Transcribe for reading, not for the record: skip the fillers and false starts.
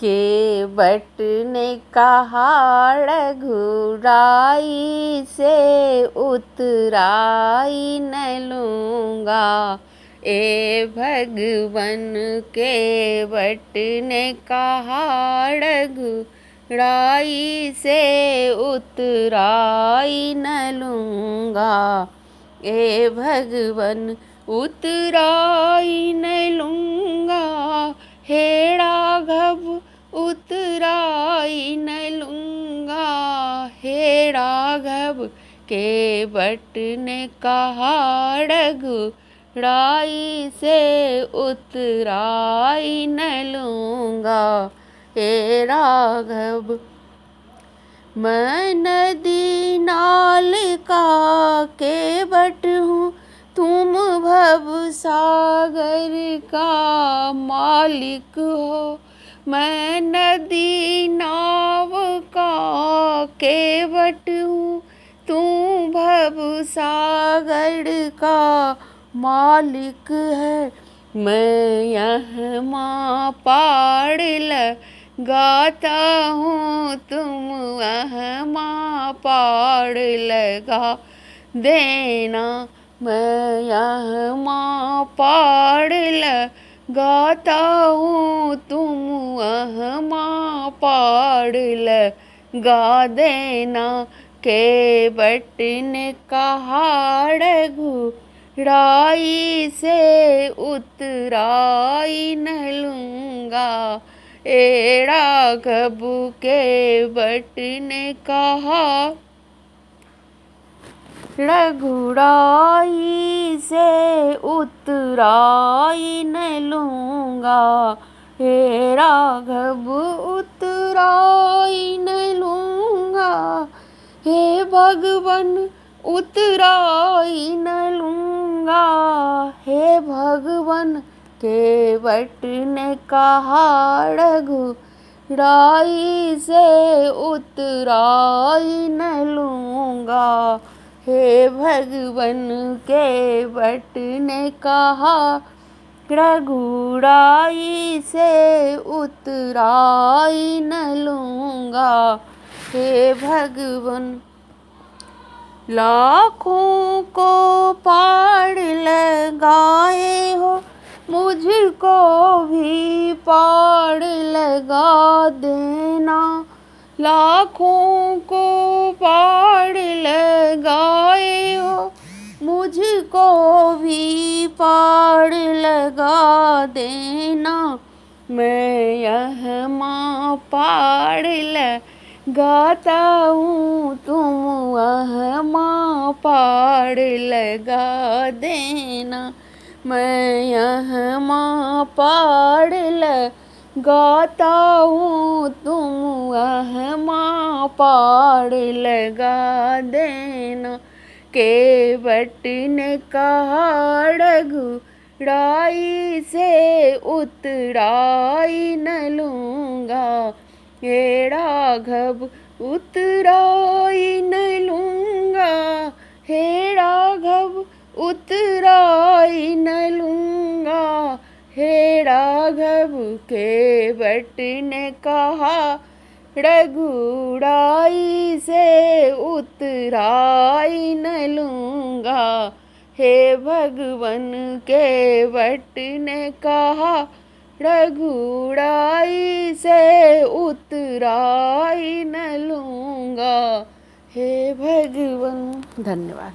केवट ने कहा रघुराई से उतराई न लूँगा। ए भगवन केवट ने कहा रघुराई से उतराई न लूँगा। ए भगवन उतराई न लूँगा। हे राघव उतराई न लूँगा। हे राघव केवट ने कहा रघुराई से उतराई न लूँगा। हे राघव मैं नदी नाल का केवट हूँ, तुम भव सागर का मालिक हो। मैं नदी नाव का केवट हूँ, तुम भव सागर का मालिक है। मैं यहाँ पाड़ लगाता हूँ, तुम वहाँ पाड़ लगा देना। मैं यहाँ पाड़ लगाता हूँ, तुम वहाँ पाड़ लगा देना। केवट ने कहा रघुराई से उतराई न लूँगा। ए राघव केवट ने कहा रघुराई से उतराई न लूँगा। हे राघव उतराई न लूँगा। हे भगवन उतराई न लूँगा। हे भगवन केवट ने कहा रघुराई से उतराई न लूँगा। हे भगवन केवट ने कहा रघुराई से उतराई न लूँगा। हे भगवन लाखों को पाड़ लगाए हो, मुझको भी पाड़ लगा देना। लाखों को पाड़ लगाए हो, मुझको भी पाड़ लगा देना। मैं यहाँ पाड़ लगाता हूँ, तुम वहाँ पाड़ लगा देना। मैं यहाँ पाड़ लगाता हूँ, तुम वहाँ पाड़ लगा देना। केवट ने कहा रघुराई से उतराई न लूँगा। हे राघव उतराई न लूँगा। हे राघव उतराई न लूँगा। हे राघव केवट ने कहा रघुराई से उतराई न लूँगा। हे भगवन केवट ने कहा रघुराई से उतराई न लूँगा। हे भगवन। धन्यवाद।